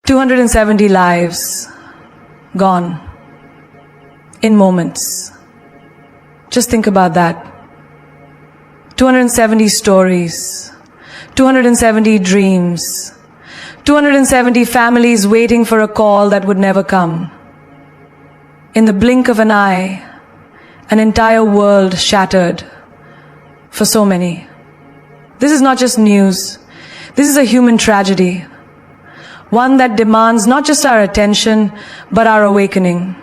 270 lives gone in moments. Just think about that. 270 stories, 270 dreams, 270 families waiting for a call that would never come. In the blink of an eye, an entire world shattered for so many. This is not just news. This is a human tragedy. One that demands not just our attention, but our awakening.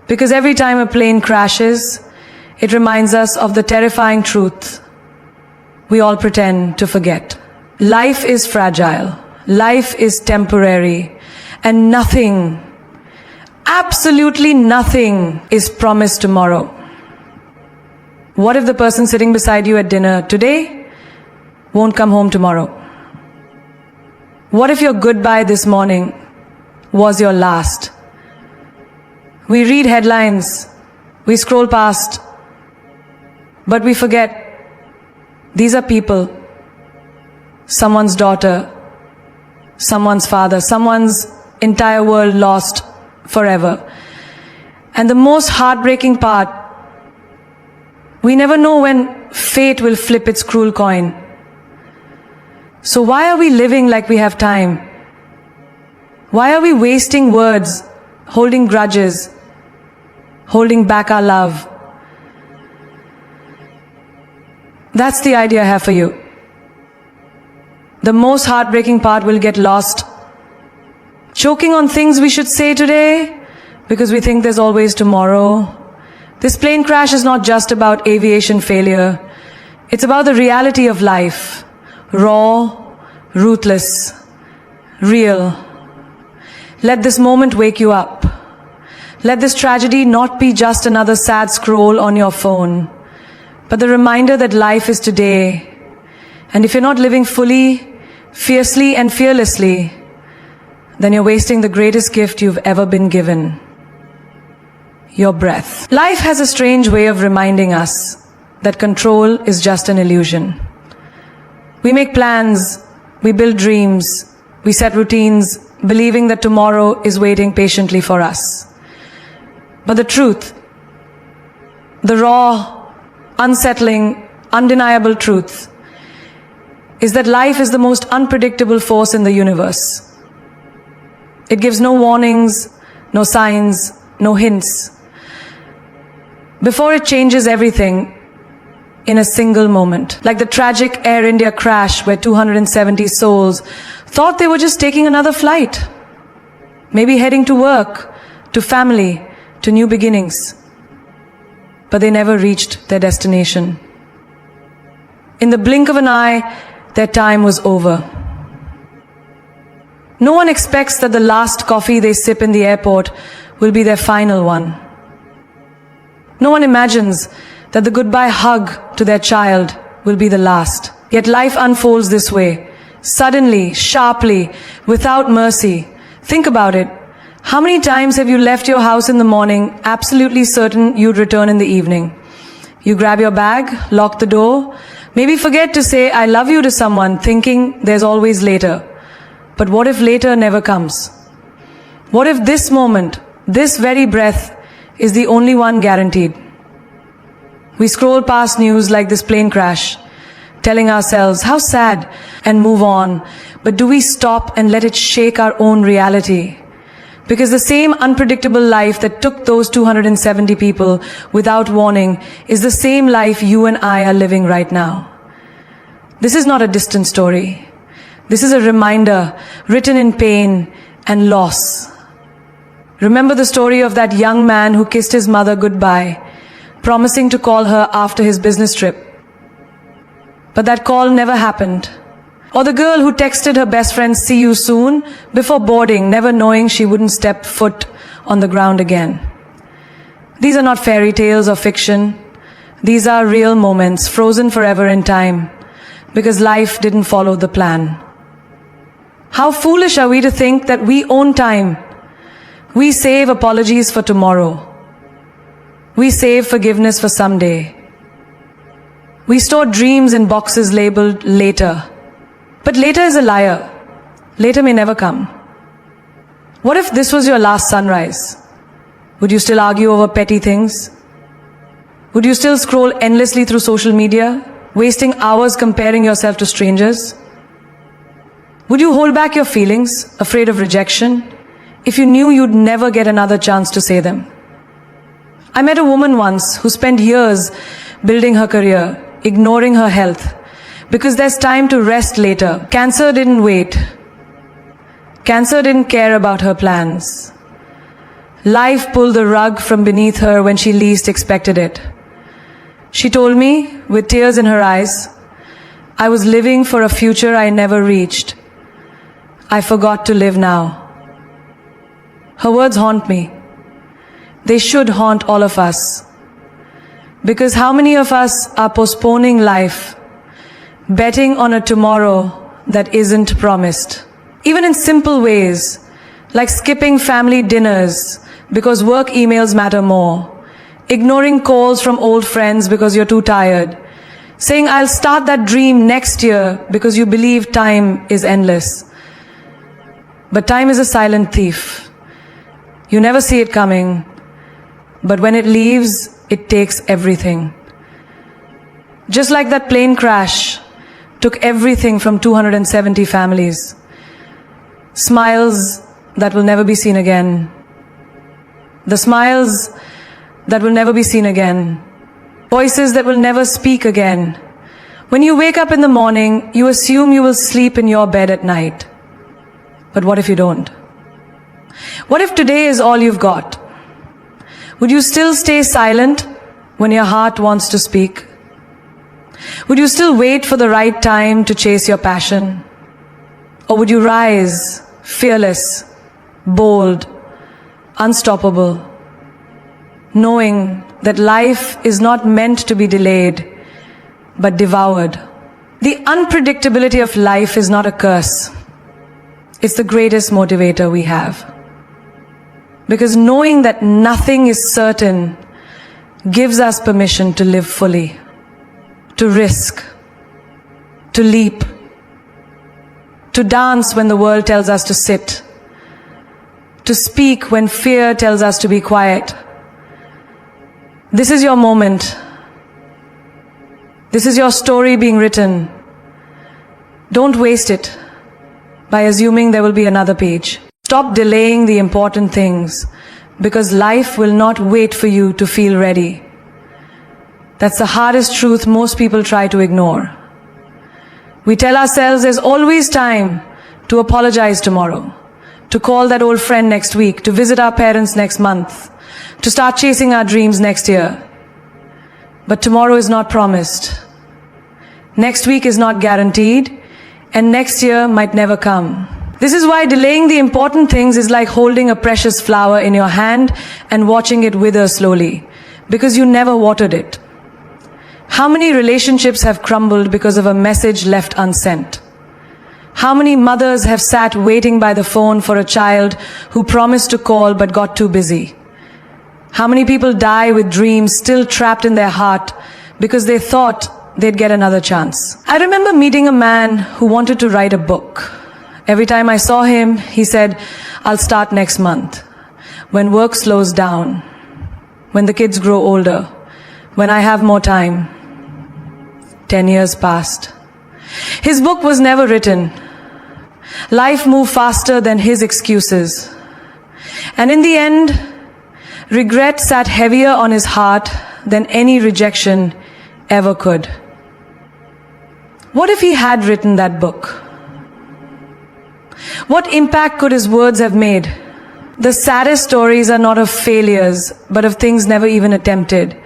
Because every time a plane crashes, it reminds us of the terrifying truth we all pretend to forget. Life is fragile. Life is temporary. And nothing, absolutely nothing, is promised tomorrow. What if the person sitting beside you at dinner today won't come home tomorrow? What if your goodbye this morning was your last? We read headlines, we scroll past, but we forget these are people, someone's daughter, someone's father, someone's entire world lost forever. And the most heartbreaking part, we never know when fate will flip its cruel coin. So why are we living like we have time? Why are we wasting words, holding grudges, holding back our love? That's the idea I have for you. The most heartbreaking part will get lost, choking on things we should say today because we think there's always tomorrow. This plane crash is not just about aviation failure. It's about the reality of life. Raw, ruthless, real. Let this moment wake you up. Let this tragedy not be just another sad scroll on your phone, but the reminder that life is today. And if you're not living fully, fiercely and fearlessly, then you're wasting the greatest gift you've ever been given. Your breath. Life has a strange way of reminding us that control is just an illusion. We make plans, we build dreams, we set routines, believing that tomorrow is waiting patiently for us. But the truth, the raw, unsettling, undeniable truth, is that life is the most unpredictable force in the universe. It gives no warnings, no signs, no hints. Before it changes everything in a single moment. Like the tragic Air India crash where 270 souls thought they were just taking another flight. Maybe heading to work, to family, to new beginnings. But they never reached their destination. In the blink of an eye, their time was over. No one expects that the last coffee they sip in the airport will be their final one. No one imagines that the goodbye hug to their child will be the last. Yet life unfolds this way, suddenly, sharply, without mercy. Think about it. How many times have you left your house in the morning, absolutely certain you'd return in the evening? You grab your bag, lock the door, maybe forget to say I love you to someone, thinking there's always later. But what if later never comes? What if this moment, this very breath, is the only one guaranteed? We scroll past news like this plane crash, telling ourselves how sad, and move on. But do we stop and let it shake our own reality? Because the same unpredictable life that took those 270 people without warning is the same life you and I are living right now. This is not a distant story. This is a reminder written in pain and loss. Remember the story of that young man who kissed his mother goodbye, promising to call her after his business trip. But that call never happened. Or the girl who texted her best friend, "See you soon," before boarding, never knowing she wouldn't step foot on the ground again. These are not fairy tales or fiction. These are real moments, frozen forever in time, because life didn't follow the plan. How foolish are we to think that we own time? We save apologies for tomorrow. We save forgiveness for someday. We store dreams in boxes labeled later. But later is a liar. Later may never come. What if this was your last sunrise? Would you still argue over petty things? Would you still scroll endlessly through social media, wasting hours comparing yourself to strangers? Would you hold back your feelings, afraid of rejection, if you knew you'd never get another chance to say them? I met a woman once who spent years building her career, ignoring her health, because there's time to rest later. Cancer didn't wait. Cancer didn't care about her plans. Life pulled the rug from beneath her when she least expected it. She told me, with tears in her eyes, I was living for a future I never reached. I forgot to live now. Her words haunt me. They should haunt all of us. Because how many of us are postponing life, betting on a tomorrow that isn't promised? Even in simple ways, like skipping family dinners because work emails matter more, ignoring calls from old friends because you're too tired, saying I'll start that dream next year because you believe time is endless. But time is a silent thief. You never see it coming, but when it leaves, it takes everything. Just like that plane crash took everything from 270 families. Smiles that will never be seen again. The smiles that will never be seen again. Voices that will never speak again. When you wake up in the morning, you assume you will sleep in your bed at night. But what if you don't? What if today is all you've got? Would you still stay silent when your heart wants to speak? Would you still wait for the right time to chase your passion? Or would you rise, fearless, bold, unstoppable, knowing that life is not meant to be delayed, but devoured? The unpredictability of life is not a curse. It's the greatest motivator we have. Because knowing that nothing is certain gives us permission to live fully, to risk, to leap, to dance when the world tells us to sit, to speak when fear tells us to be quiet. This is your moment. This is your story being written. Don't waste it by assuming there will be another page. Stop delaying the important things, because life will not wait for you to feel ready. That's the hardest truth most people try to ignore. We tell ourselves there's always time to apologize tomorrow, to call that old friend next week, to visit our parents next month, to start chasing our dreams next year. But tomorrow is not promised. Next week is not guaranteed, and next year might never come. This is why delaying the important things is like holding a precious flower in your hand and watching it wither slowly, because you never watered it. How many relationships have crumbled because of a message left unsent? How many mothers have sat waiting by the phone for a child who promised to call but got too busy? How many people die with dreams still trapped in their heart because they thought they'd get another chance? I remember meeting a man who wanted to write a book. Every time I saw him, he said, I'll start next month, when work slows down, when the kids grow older, when I have more time. 10 years passed. His book was never written. Life moved faster than his excuses. And in the end, regret sat heavier on his heart than any rejection ever could. What if he had written that book? What impact could his words have made? The saddest stories are not of failures, but of things never even attempted.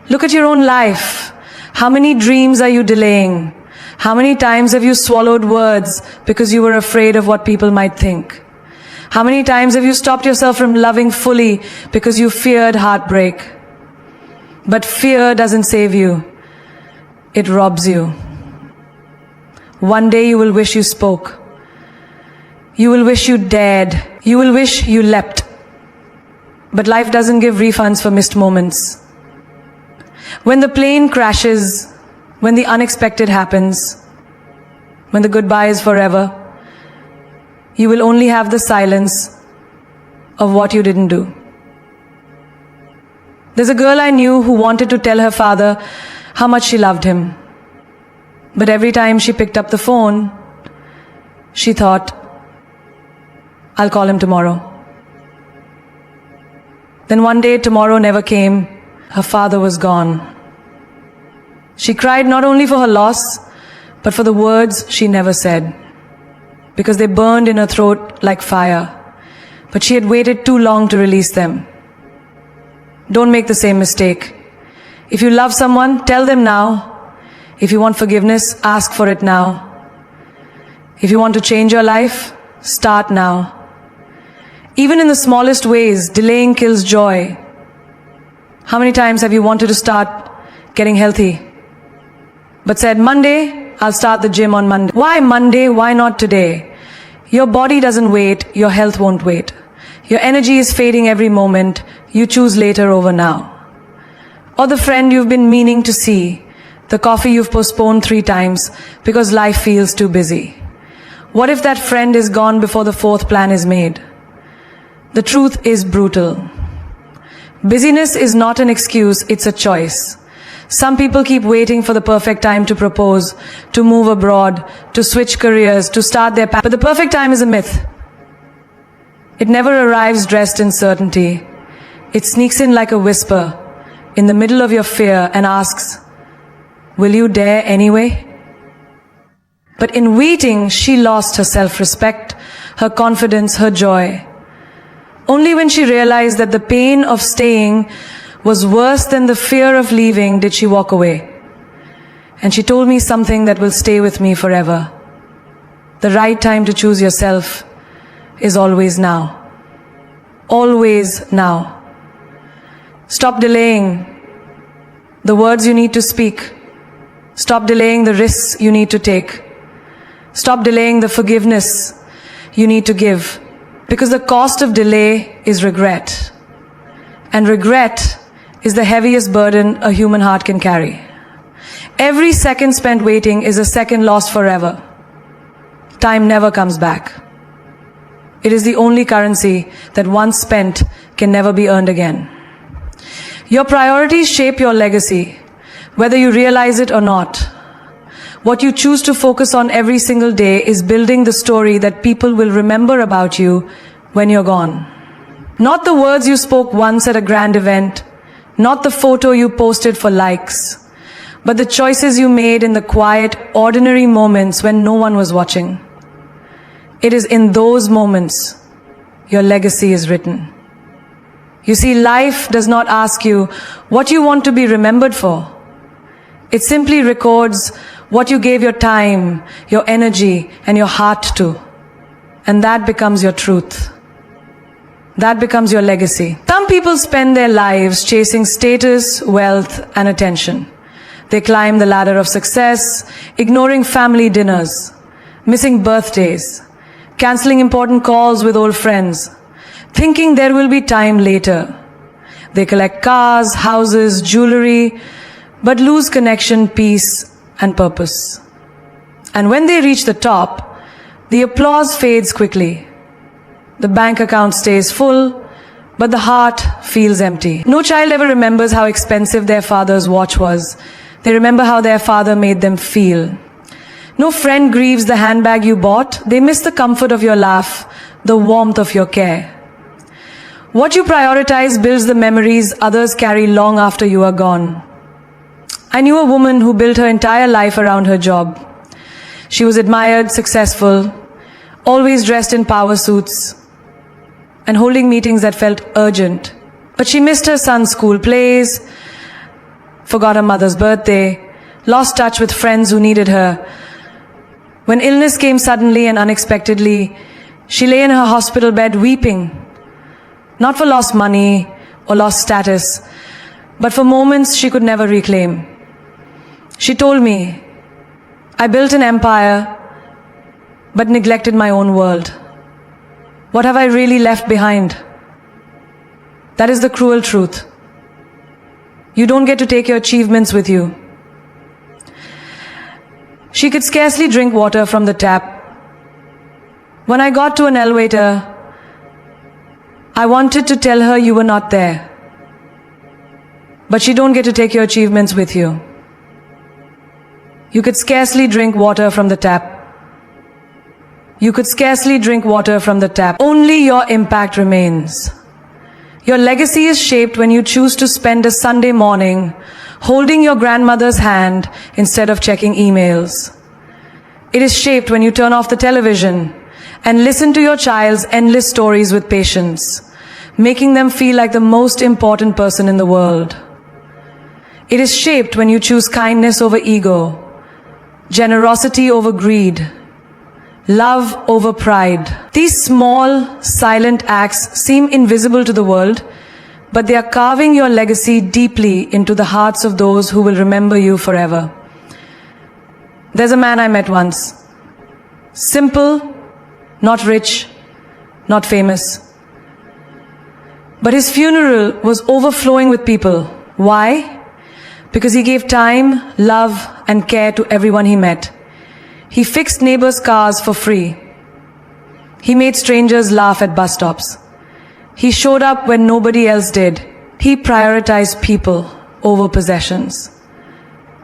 Look at your own life. How many dreams are you delaying? How many times have you swallowed words because you were afraid of what people might think? How many times have you stopped yourself from loving fully because you feared heartbreak? But fear doesn't save you. It robs you. One day you will wish you spoke. You will wish you dared. You will wish you leapt. But life doesn't give refunds for missed moments. When the plane crashes, when the unexpected happens, when the goodbye is forever, you will only have the silence of what you didn't do. There's a girl I knew who wanted to tell her father how much she loved him. But every time she picked up the phone, she thought, I'll call him tomorrow. Then one day, tomorrow never came. Her father was gone. She cried not only for her loss, but for the words she never said, because they burned in her throat like fire. But she had waited too long to release them. Don't make the same mistake. If you love someone, tell them now. If you want forgiveness, ask for it now. If you want to change your life, start now. Even in the smallest ways, delaying kills joy. How many times have you wanted to start getting healthy, but said, Monday, I'll start the gym on Monday. Why Monday? Why not today? Your body doesn't wait. Your health won't wait. Your energy is fading every moment. You choose later over now. Or the friend you've been meaning to see, the coffee you've postponed 3 times because life feels too busy. What if that friend is gone before the 4th plan is made? The truth is brutal. Busyness is not an excuse, it's a choice. Some people keep waiting for the perfect time to propose, to move abroad, to switch careers, to start their path. But the perfect time is a myth. It never arrives dressed in certainty. It sneaks in like a whisper in the middle of your fear and asks, will you dare anyway? But in waiting, she lost her self-respect, her confidence, her joy. Only when she realized that the pain of staying was worse than the fear of leaving did she walk away. And she told me something that will stay with me forever. The right time to choose yourself is always now. Always now. Stop delaying the words you need to speak. Stop delaying the risks you need to take. Stop delaying the forgiveness you need to give. Because the cost of delay is regret. And regret is the heaviest burden a human heart can carry. Every second spent waiting is a second lost forever. Time never comes back. It is the only currency that once spent can never be earned again. Your priorities shape your legacy, whether you realize it or not. What you choose to focus on every single day is building the story that people will remember about you when you're gone. Not the words you spoke once at a grand event, not the photo you posted for likes, but the choices you made in the quiet, ordinary moments when no one was watching. It is in those moments your legacy is written. You see, life does not ask you what you want to be remembered for. It simply records what you gave your time, your energy, and your heart to. And that becomes your truth. That becomes your legacy. Some people spend their lives chasing status, wealth, and attention. They climb the ladder of success, ignoring family dinners, missing birthdays, canceling important calls with old friends, thinking there will be time later. They collect cars, houses, jewelry, but lose connection, peace, and purpose. And when they reach the top, the applause fades quickly. The bank account stays full, but the heart feels empty. No child ever remembers how expensive their father's watch was. They remember how their father made them feel. No friend grieves the handbag you bought. They miss the comfort of your laugh, the warmth of your care. What you prioritize builds the memories others carry long after you are gone. I knew a woman who built her entire life around her job. She was admired, successful, always dressed in power suits, and holding meetings that felt urgent. But she missed her son's school plays, forgot her mother's birthday, lost touch with friends who needed her. When illness came suddenly and unexpectedly, she lay in her hospital bed weeping, not for lost money or lost status, but for moments she could never reclaim. She told me, I built an empire, but neglected my own world. What have I really left behind? That is the cruel truth. You don't get to take your achievements with you. She could scarcely drink water from the tap. When I got to an elevator, I wanted to tell her you were not there. But you don't get to take your achievements with you. You could scarcely drink water from the tap. You could scarcely drink water from the tap. Only your impact remains. Your legacy is shaped when you choose to spend a Sunday morning holding your grandmother's hand instead of checking emails. It is shaped when you turn off the television and listen to your child's endless stories with patience, making them feel like the most important person in the world. It is shaped when you choose kindness over ego, generosity over greed, love over pride. These small, silent acts seem invisible to the world, but they are carving your legacy deeply into the hearts of those who will remember you forever. There's a man I met once. Simple, not rich, not famous. But his funeral was overflowing with people. Why? Because he gave time, love, and care to everyone he met. He fixed neighbors' cars for free. He made strangers laugh at bus stops. He showed up when nobody else did. He prioritized people over possessions.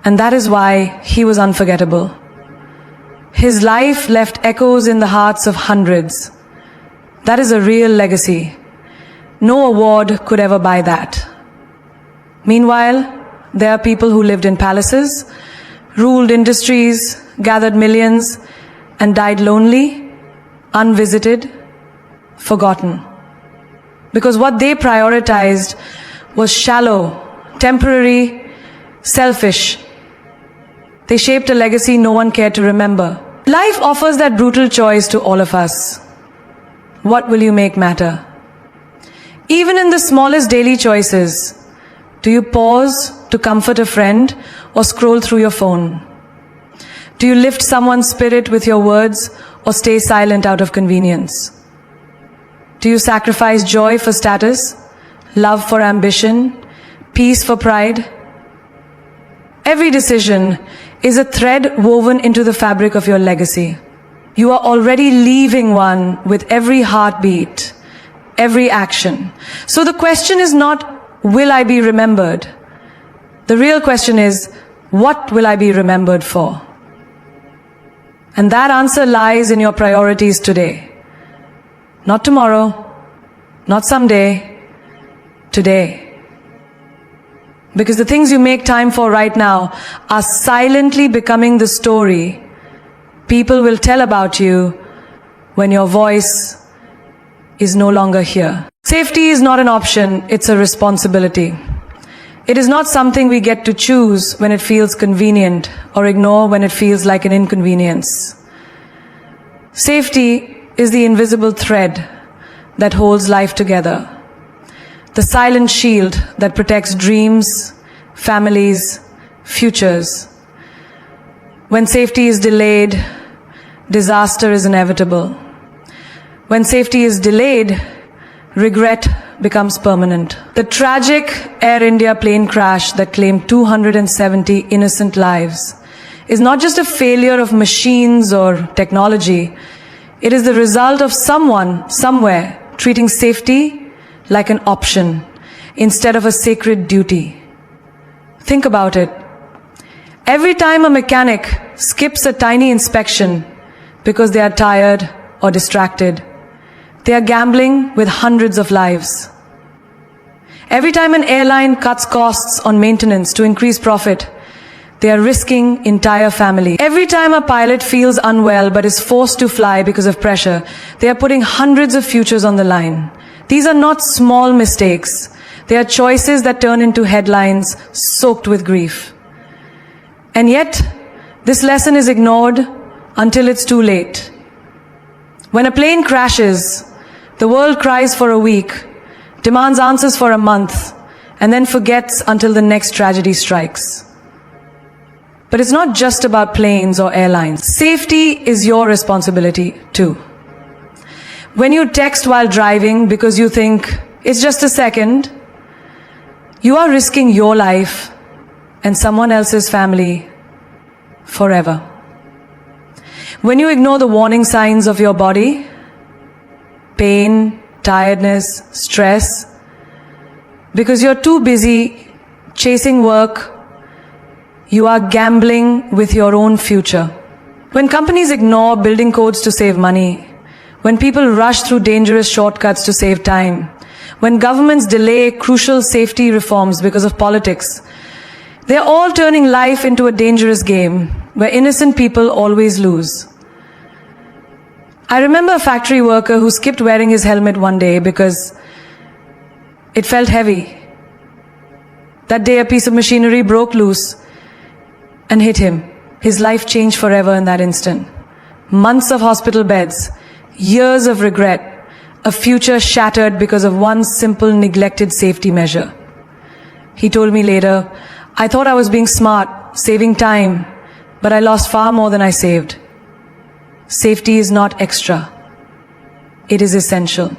And that is why he was unforgettable. His life left echoes in the hearts of hundreds. That is a real legacy. No award could ever buy that. Meanwhile, there are people who lived in palaces, ruled industries, gathered millions, and died lonely, unvisited, forgotten. Because what they prioritized was shallow, temporary, selfish. They shaped a legacy no one cared to remember. Life offers that brutal choice to all of us. What will you make matter? Even in the smallest daily choices, do you pause to comfort a friend or scroll through your phone? Do you lift someone's spirit with your words or stay silent out of convenience? Do you sacrifice joy for status, love for ambition, peace for pride? Every decision is a thread woven into the fabric of your legacy. You are already leaving one with every heartbeat, every action. So the question is not, will I be remembered? The real question is, what will I be remembered for? And that answer lies in your priorities today. Not tomorrow, not someday, today. Because the things you make time for right now are silently becoming the story people will tell about you when your voice is no longer here. Safety is not an option, it's a responsibility. It is not something we get to choose when it feels convenient or ignore when it feels like an inconvenience. Safety is the invisible thread that holds life together. The silent shield that protects dreams, families, futures. When safety is delayed, disaster is inevitable. When safety is delayed, regret becomes permanent. The tragic Air India plane crash that claimed 270 innocent lives is not just a failure of machines or technology. It is the result of someone, somewhere, treating safety like an option instead of a sacred duty. Think about it. Every time a mechanic skips a tiny inspection because they are tired or distracted, they are gambling with hundreds of lives. Every time an airline cuts costs on maintenance to increase profit, they are risking entire family. Every time a pilot feels unwell but is forced to fly because of pressure, they are putting hundreds of futures on the line. These are not small mistakes. They are choices that turn into headlines soaked with grief. And yet, this lesson is ignored until it's too late. When a plane crashes, the world cries for a week, demands answers for a month, and then forgets until the next tragedy strikes. But it's not just about planes or airlines. Safety is your responsibility too. When you text while driving because you think it's just a second, you are risking your life and someone else's family forever. When you ignore the warning signs of your body, pain, tiredness, stress, because you're too busy chasing work. You are gambling with your own future. When companies ignore building codes to save money, when people rush through dangerous shortcuts to save time, when governments delay crucial safety reforms because of politics, they're all turning life into a dangerous game where innocent people always lose. I remember a factory worker who skipped wearing his helmet one day because it felt heavy. That day a piece of machinery broke loose and hit him. His life changed forever in that instant. Months of hospital beds, years of regret, a future shattered because of one simple neglected safety measure. He told me later, I thought I was being smart, saving time, but I lost far more than I saved. Safety is not extra. It is essential.